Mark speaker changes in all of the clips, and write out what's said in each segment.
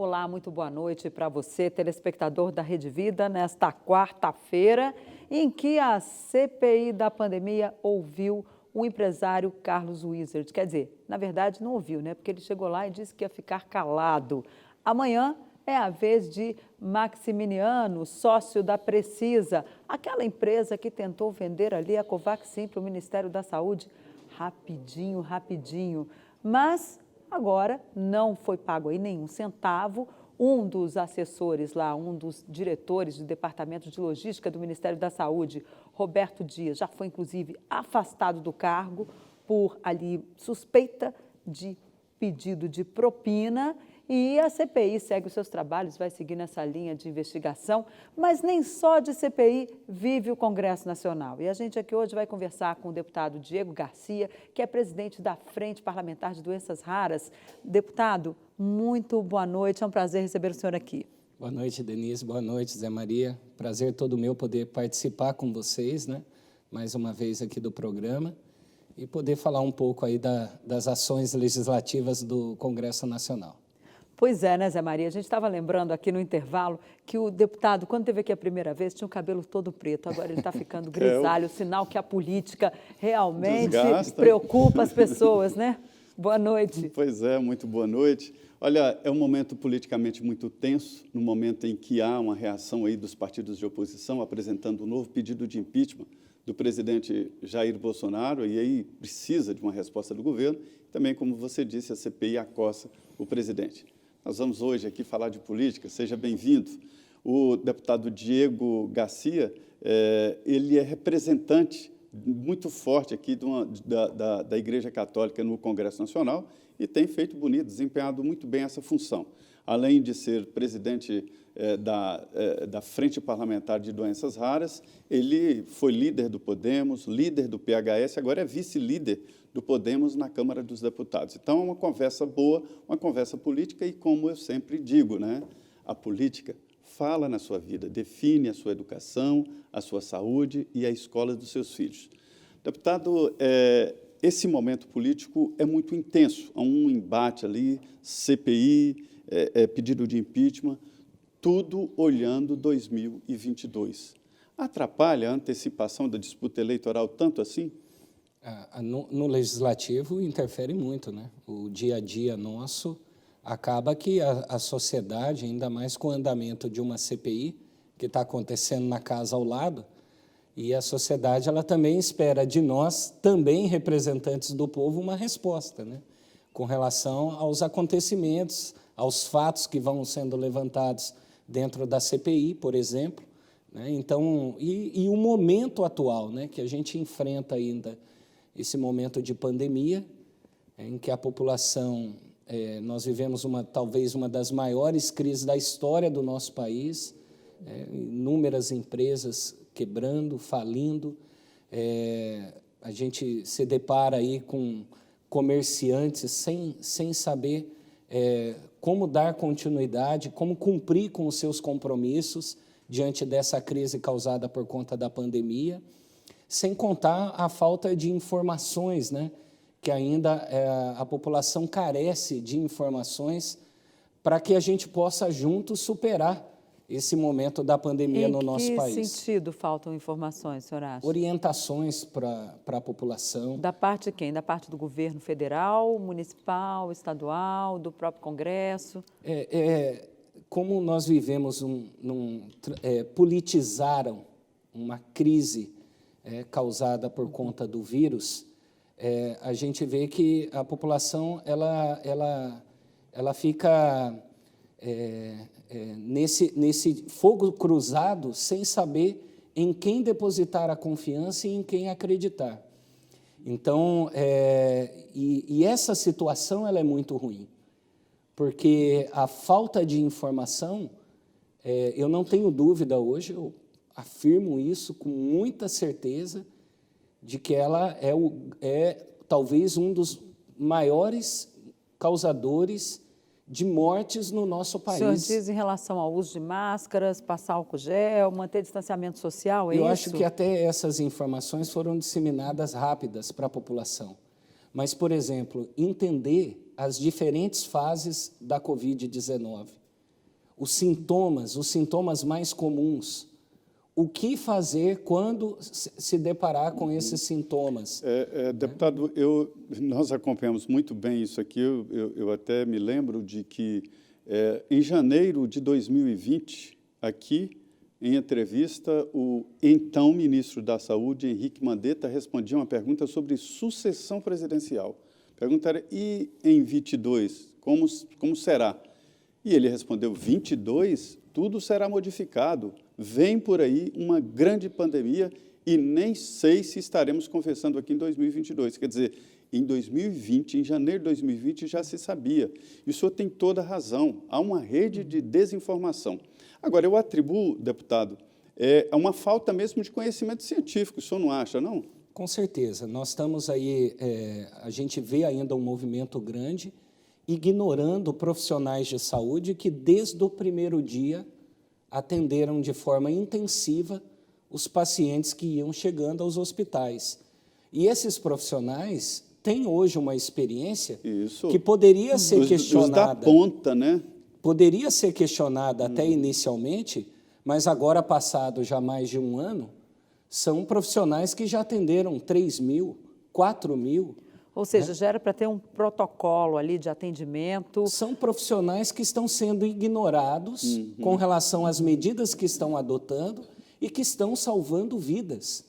Speaker 1: Olá, muito boa noite para você, telespectador da Rede Vida, nesta quarta-feira, em que a CPI da pandemia ouviu o empresário Carlos Wizard. Quer dizer, na verdade não ouviu, né? Porque ele chegou lá e disse que ia ficar calado. Amanhã é a vez de Maximiliano, sócio da Precisa, aquela empresa que tentou vender ali a Covaxin para o Ministério da Saúde rapidinho. Mas agora não foi pago aí nenhum centavo. Um dos assessores lá, um dos diretores do Departamento de Logística do Ministério da Saúde, Roberto Dias, já foi inclusive afastado do cargo por ali suspeita de pedido de propina. E a CPI segue os seus trabalhos, vai seguir nessa linha de investigação, mas nem só de CPI vive o Congresso Nacional. E a gente aqui hoje vai conversar com o deputado Diego Garcia, que é presidente da Frente Parlamentar de Doenças Raras. Deputado, muito boa noite, é um prazer receber o senhor aqui.
Speaker 2: Boa noite, Denise, boa noite, Zé Maria. Prazer todo meu poder participar com vocês, né? Mais uma vez aqui do programa e poder falar um pouco aí das ações legislativas do Congresso Nacional.
Speaker 1: Pois é, né, Zé Maria? A gente estava lembrando aqui no intervalo que o deputado, quando esteve aqui a primeira vez, tinha o cabelo todo preto. Agora ele está ficando grisalho, sinal que a política realmente preocupa as pessoas, né? Boa noite.
Speaker 3: Pois é, muito boa noite. Olha, é um momento politicamente muito tenso, no momento em que há uma reação aí dos partidos de oposição apresentando um novo pedido de impeachment do presidente Jair Bolsonaro, e aí precisa de uma resposta do governo. Também, como você disse, a CPI acossa o presidente. Nós vamos hoje aqui falar de política, seja bem-vindo. O deputado Diego Garcia, ele é representante muito forte aqui da Igreja Católica no Congresso Nacional e tem feito bonito, desempenhado muito bem essa função. Além de ser presidente da Frente Parlamentar de Doenças Raras, ele foi líder do Podemos, líder do PHS, agora é vice-líder do Podemos na Câmara dos Deputados. Então, é uma conversa boa, uma conversa política e, como eu sempre digo, né, a política fala na sua vida, define a sua educação, a sua saúde e a escola dos seus filhos. Deputado, esse momento político é muito intenso, há um embate ali, CPI, pedido de impeachment, tudo olhando 2022. Atrapalha a antecipação da disputa eleitoral tanto assim?
Speaker 2: No legislativo interfere muito, né? O dia a dia nosso acaba que a sociedade, ainda mais com o andamento de uma CPI, que está acontecendo na casa ao lado, e a sociedade ela também espera de nós, também representantes do povo, uma resposta, né? Com relação aos acontecimentos, aos fatos que vão sendo levantados dentro da CPI, por exemplo, né? Então, e o momento atual, né, que a gente enfrenta ainda, esse momento de pandemia, em que a população, nós vivemos talvez uma das maiores crises da história do nosso país, inúmeras empresas quebrando, falindo, a gente se depara aí com comerciantes sem saber como dar continuidade, como cumprir com os seus compromissos diante dessa crise causada por conta da pandemia, sem contar a falta de informações, né? Que ainda a população carece de informações para que a gente possa juntos superar esse momento da pandemia no nosso país.
Speaker 1: Em que sentido faltam informações, senhor acha?
Speaker 2: Orientações para a população.
Speaker 1: Da parte de quem? Da parte do governo federal, municipal, estadual, do próprio Congresso?
Speaker 2: Como nós vivemos politizaram uma crise causada por conta do vírus, a gente vê que a população ela fica nesse fogo cruzado sem saber em quem depositar a confiança e em quem acreditar. Então, e essa situação ela é muito ruim, porque a falta de informação, eu não tenho dúvida hoje, eu afirmo isso com muita certeza, de que ela é talvez um dos maiores causadores de mortes no nosso país.
Speaker 1: O senhor diz em relação ao uso de máscaras, passar álcool gel, manter distanciamento social, é isso?
Speaker 2: Eu acho que até essas informações foram disseminadas rápidas para a população. Mas, por exemplo, entender as diferentes fases da Covid-19. os sintomas mais comuns. O que fazer quando se deparar com esses sintomas?
Speaker 3: Deputado, nós acompanhamos muito bem isso aqui. Eu até me lembro de que, em janeiro de 2020, aqui, em entrevista, o então ministro da Saúde, Henrique Mandetta, respondia uma pergunta sobre sucessão presidencial. A pergunta era, e em 22, como será? E ele respondeu, 22, tudo será modificado. Vem por aí uma grande pandemia e nem sei se estaremos confessando aqui em 2022. Quer dizer, em 2020, em janeiro de 2020, já se sabia. E o senhor tem toda a razão. Há uma rede de desinformação. Agora, eu atribuo, deputado, a uma falta mesmo de conhecimento científico. O senhor não acha, não?
Speaker 2: Com certeza. Nós estamos aí, a gente vê ainda um movimento grande, ignorando profissionais de saúde que, desde o primeiro dia, atenderam de forma intensiva os pacientes que iam chegando aos hospitais. E esses profissionais têm hoje uma experiência que poderia ser questionada.
Speaker 3: Os da ponta, né?
Speaker 2: Poderia ser questionada até inicialmente, mas agora, passado já mais de um ano, são profissionais que já atenderam 3.000, 4.000.
Speaker 1: Ou seja, já era para ter um protocolo ali de atendimento.
Speaker 2: São profissionais que estão sendo ignorados com relação às medidas que estão adotando e que estão salvando vidas.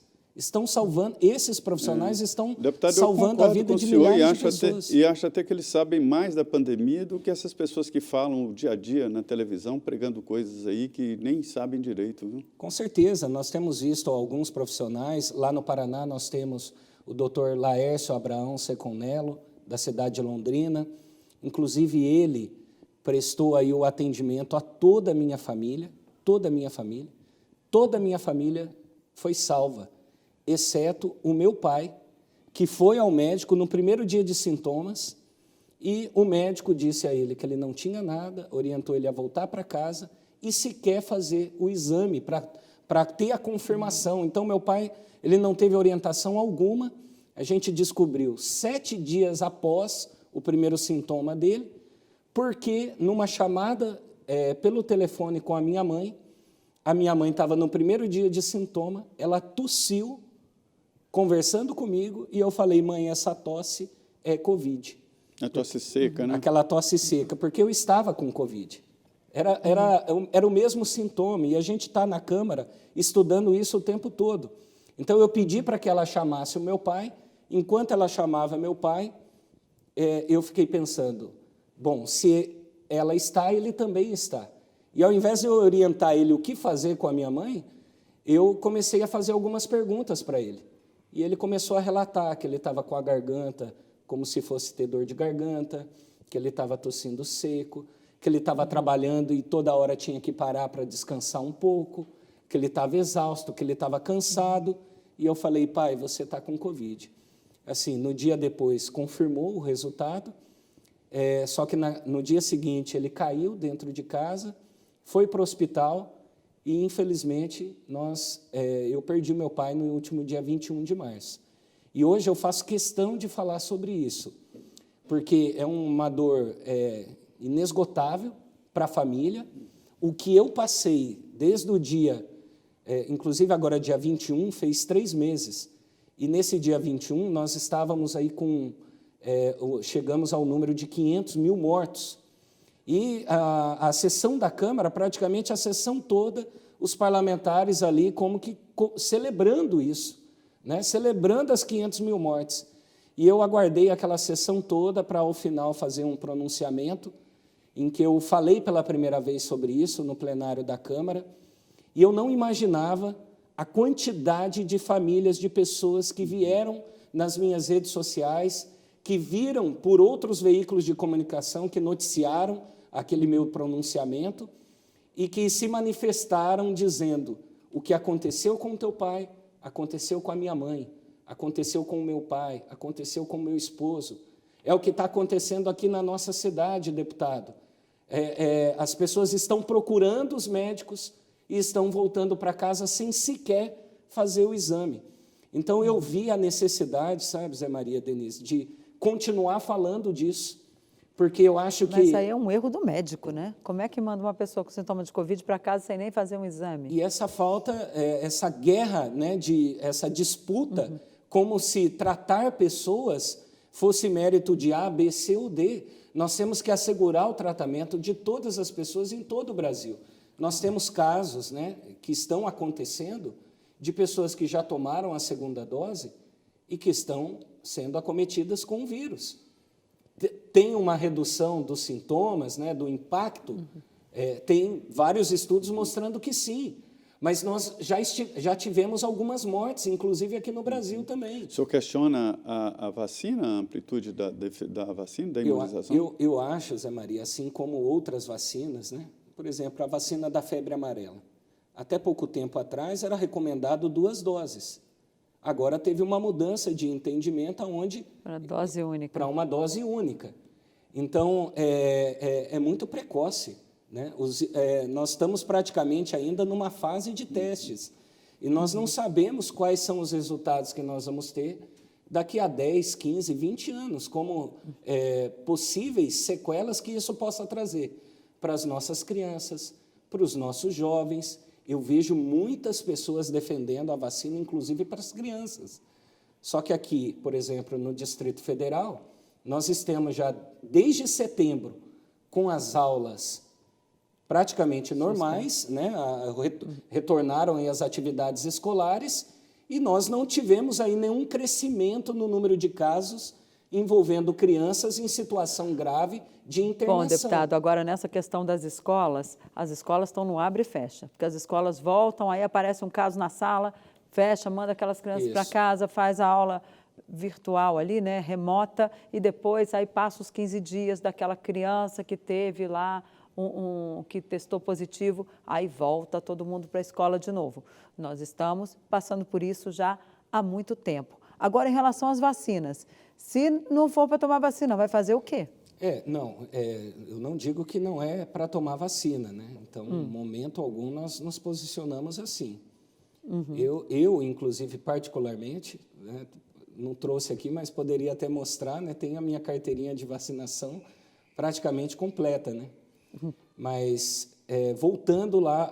Speaker 2: Esses profissionais estão salvando a vida de milhares de pessoas.
Speaker 3: E acho até que eles sabem mais da pandemia do que essas pessoas que falam o dia a dia na televisão, pregando coisas aí que nem sabem direito. Viu?
Speaker 2: Com certeza, nós temos visto alguns profissionais. Lá no Paraná nós temos o doutor Laércio Abraão Seconello, da cidade de Londrina. Inclusive, ele prestou aí o atendimento a toda a minha família, toda a minha família. Toda a minha família foi salva, exceto o meu pai, que foi ao médico no primeiro dia de sintomas, e o médico disse a ele que ele não tinha nada, orientou ele a voltar para casa e sequer fazer o exame para ter a confirmação. Então, meu pai, ele não teve orientação alguma. A gente descobriu 7 dias após o primeiro sintoma dele, porque numa chamada pelo telefone com a minha mãe estava no primeiro dia de sintoma, ela tossiu, conversando comigo, e eu falei, mãe, essa tosse é Covid.
Speaker 3: A tosse seca, né?
Speaker 2: Aquela tosse seca, porque eu estava com Covid. Era o mesmo sintoma, e a gente está na Câmara estudando isso o tempo todo. Então, eu pedi para que ela chamasse o meu pai. Enquanto ela chamava meu pai, eu fiquei pensando, bom, se ela está, ele também está. E, ao invés de eu orientar ele o que fazer com a minha mãe, eu comecei a fazer algumas perguntas para ele. E ele começou a relatar que ele estava com a garganta como se fosse ter dor de garganta, que ele estava tossindo seco, que ele estava trabalhando e toda hora tinha que parar para descansar um pouco, que ele estava exausto, que ele estava cansado. E eu falei, pai, você está com Covid. Assim, no dia depois, confirmou o resultado, só que no dia seguinte ele caiu dentro de casa, foi para o hospital e, infelizmente, eu perdi meu pai no último dia 21 de março. E hoje eu faço questão de falar sobre isso, porque é uma dor inesgotável para a família. O que eu passei desde o dia, inclusive agora dia 21, fez 3 meses, e nesse dia 21 nós estávamos aí chegamos ao número de 500.000 mortos. E a sessão da Câmara, praticamente a sessão toda, os parlamentares ali como que celebrando isso, né? Celebrando as 500.000 mortes. E eu aguardei aquela sessão toda para, ao final, fazer um pronunciamento em que eu falei pela primeira vez sobre isso no plenário da Câmara, e eu não imaginava a quantidade de famílias, de pessoas que vieram nas minhas redes sociais, que viram por outros veículos de comunicação que noticiaram aquele meu pronunciamento e que se manifestaram dizendo: o que aconteceu com o teu pai, aconteceu com a minha mãe, aconteceu com o meu pai, aconteceu com o meu esposo. É o que está acontecendo aqui na nossa cidade, deputado. As pessoas estão procurando os médicos e estão voltando para casa sem sequer fazer o exame. Então, eu vi a necessidade, sabe, Zé Maria, Denise, de continuar falando disso, Porque eu acho que...
Speaker 1: Mas isso aí é um erro do médico, né? Como é que manda uma pessoa com sintoma de Covid para casa sem nem fazer um exame?
Speaker 2: E essa falta, essa guerra, né, essa disputa, como se tratar pessoas fosse mérito de A, B, C ou D. Nós temos que assegurar o tratamento de todas as pessoas em todo o Brasil. Nós temos casos, né, que estão acontecendo de pessoas que já tomaram a segunda dose e que estão sendo acometidas com o vírus. Tem uma redução dos sintomas, né, do impacto, tem vários estudos mostrando que sim, mas nós já tivemos algumas mortes, inclusive aqui no Brasil também.
Speaker 3: O senhor questiona a vacina, a amplitude da vacina, da imunização?
Speaker 2: Eu acho, Zé Maria, assim como outras vacinas, né, por exemplo, a vacina da febre amarela. Até pouco tempo atrás era recomendado 2 doses. Agora teve uma mudança de entendimento onde...
Speaker 1: Para dose única.
Speaker 2: Para uma dose única. Então, é muito precoce, né? Nós estamos praticamente ainda numa fase de testes. E nós não sabemos quais são os resultados que nós vamos ter daqui a 10, 15, 20 anos, como possíveis sequelas que isso possa trazer para as nossas crianças, para os nossos jovens. Eu vejo muitas pessoas defendendo a vacina, inclusive para as crianças. Só que aqui, por exemplo, no Distrito Federal, nós estamos já desde setembro com as aulas praticamente normais, né? Retornaram aí as atividades escolares e nós não tivemos aí nenhum crescimento no número de casos envolvendo crianças em situação grave de internação.
Speaker 1: Bom, deputado, agora nessa questão das escolas, as escolas estão no abre e fecha, porque as escolas voltam, aí aparece um caso na sala, fecha, manda aquelas crianças para casa, faz a aula virtual ali, né, remota, e depois aí passa os 15 dias daquela criança que teve lá, que testou positivo, aí volta todo mundo para a escola de novo. Nós estamos passando por isso já há muito tempo. Agora, em relação às vacinas, se não for para tomar vacina, vai fazer o quê?
Speaker 2: Eu não digo que não é para tomar vacina, né? Então, em momento algum, nós nos posicionamos assim. Eu, inclusive, particularmente, né, não trouxe aqui, mas poderia até mostrar, né, tenho a minha carteirinha de vacinação praticamente completa, né? Mas, voltando lá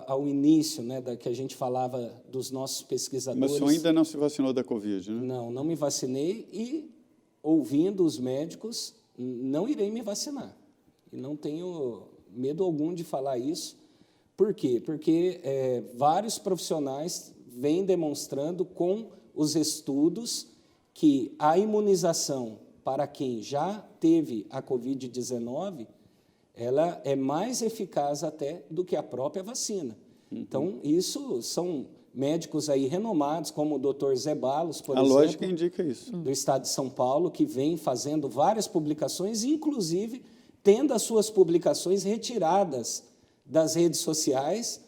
Speaker 2: ao início, né, da que a gente falava dos nossos pesquisadores...
Speaker 3: Mas o senhor ainda não se vacinou da Covid, né?
Speaker 2: Não me vacinei e, ouvindo os médicos, não irei me vacinar. E não tenho medo algum de falar isso. Por quê? Porque vários profissionais vêm demonstrando com os estudos que a imunização para quem já teve a Covid-19, ela é mais eficaz até do que a própria vacina. Então, isso são médicos aí renomados, como o Dr. Zé Balos, por exemplo.
Speaker 3: A lógica indica isso.
Speaker 2: Do estado de São Paulo, que vem fazendo várias publicações, inclusive tendo as suas publicações retiradas das redes sociais,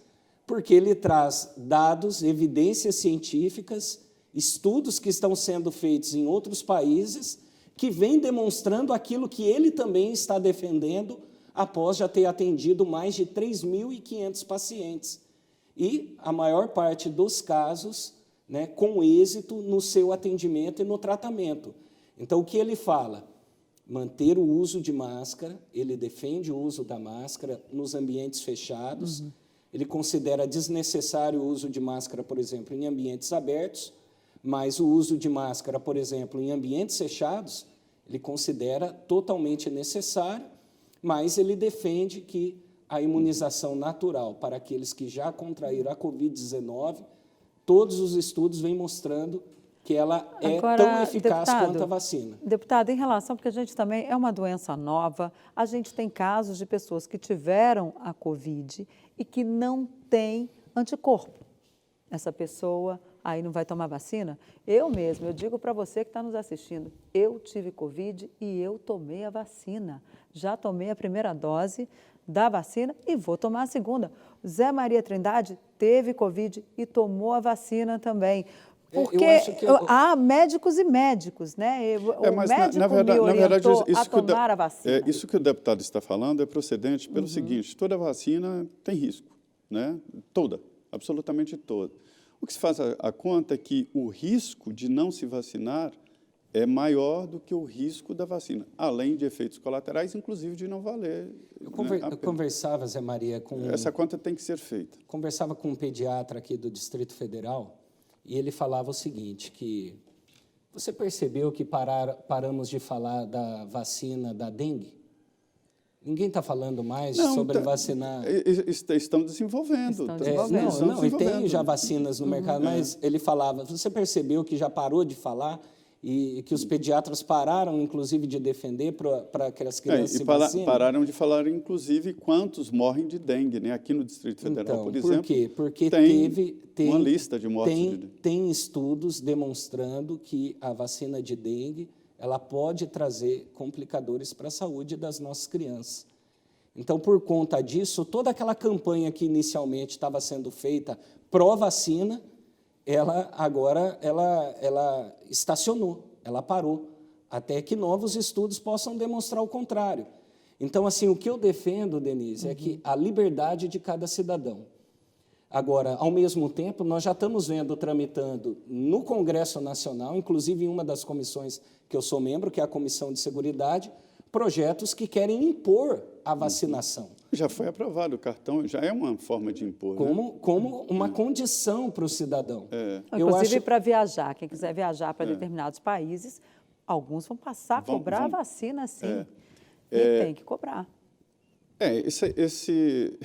Speaker 2: porque ele traz dados, evidências científicas, estudos que estão sendo feitos em outros países, que vêm demonstrando aquilo que ele também está defendendo após já ter atendido mais de 3.500 pacientes. E a maior parte dos casos, né, com êxito no seu atendimento e no tratamento. Então, o que ele fala? Manter o uso de máscara, ele defende o uso da máscara nos ambientes fechados, ele considera desnecessário o uso de máscara, por exemplo, em ambientes abertos, mas o uso de máscara, por exemplo, em ambientes fechados, ele considera totalmente necessário, mas ele defende que a imunização natural para aqueles que já contraíram a Covid-19, todos os estudos vêm mostrando que ela é
Speaker 1: Agora,
Speaker 2: tão eficaz
Speaker 1: deputado,
Speaker 2: quanto a vacina.
Speaker 1: Deputado, em relação, porque a gente também é uma doença nova, a gente tem casos de pessoas que tiveram a Covid e que não têm anticorpo. Essa pessoa aí não vai tomar vacina? Eu digo para você que está nos assistindo, eu tive Covid e eu tomei a vacina. Já tomei a primeira dose da vacina e vou tomar a segunda. Zé Maria Trindade teve Covid e tomou a vacina também. Porque há médicos e médicos, né? O médico me orientou a tomar a vacina.
Speaker 3: Isso que o deputado está falando é procedente pelo seguinte, toda vacina tem risco, né? Toda, absolutamente toda. O que se faz a conta é que o risco de não se vacinar é maior do que o risco da vacina, além de efeitos colaterais, inclusive de não valer.
Speaker 2: Eu conversava, Zé Maria, com...
Speaker 3: Essa conta tem que ser feita.
Speaker 2: Conversava com um pediatra aqui do Distrito Federal e ele falava o seguinte, que você percebeu que paramos de falar da vacina da dengue? Ninguém está falando mais sobre vacinar...
Speaker 3: Estão desenvolvendo.
Speaker 2: E tem já vacinas no mercado, mas ele falava, você percebeu que já parou de falar e que os pediatras pararam, inclusive, de defender para que as crianças se vacinem?
Speaker 3: Pararam de falar, inclusive, quantos morrem de dengue, né? Aqui no Distrito Federal, por exemplo.
Speaker 2: Por quê? Porque
Speaker 3: tem uma lista de mortes de dengue.
Speaker 2: Tem estudos demonstrando que a vacina de dengue ela pode trazer complicadores para a saúde das nossas crianças. Então, por conta disso, toda aquela campanha que inicialmente estava sendo feita pró-vacina, ela estacionou, ela parou, até que novos estudos possam demonstrar o contrário. Então, assim, o que eu defendo, Denise, é que a liberdade de cada cidadão. Agora, ao mesmo tempo, nós já estamos tramitando no Congresso Nacional, inclusive em uma das comissões que eu sou membro, que é a Comissão de Seguridade, projetos que querem impor a vacinação.
Speaker 3: Já foi aprovado o cartão, já é uma forma de impor.
Speaker 2: Como uma condição para o cidadão.
Speaker 1: Inclusive para viajar, quem quiser viajar para determinados países, alguns vão passar a cobrar a vacina, sim, e tem que cobrar.
Speaker 3: Esse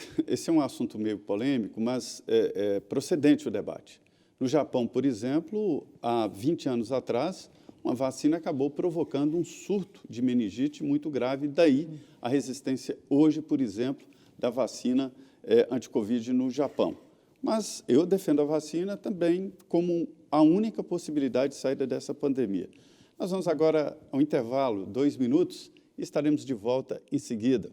Speaker 3: é um assunto meio polêmico, mas é procedente o debate. No Japão, por exemplo, há 20 anos atrás, uma vacina acabou provocando um surto de meningite muito grave, daí a resistência hoje, por exemplo, da vacina anti-Covid no Japão. Mas eu defendo a vacina também como a única possibilidade de saída dessa pandemia. Nós vamos agora ao intervalo, 2 minutos, e estaremos de volta em seguida.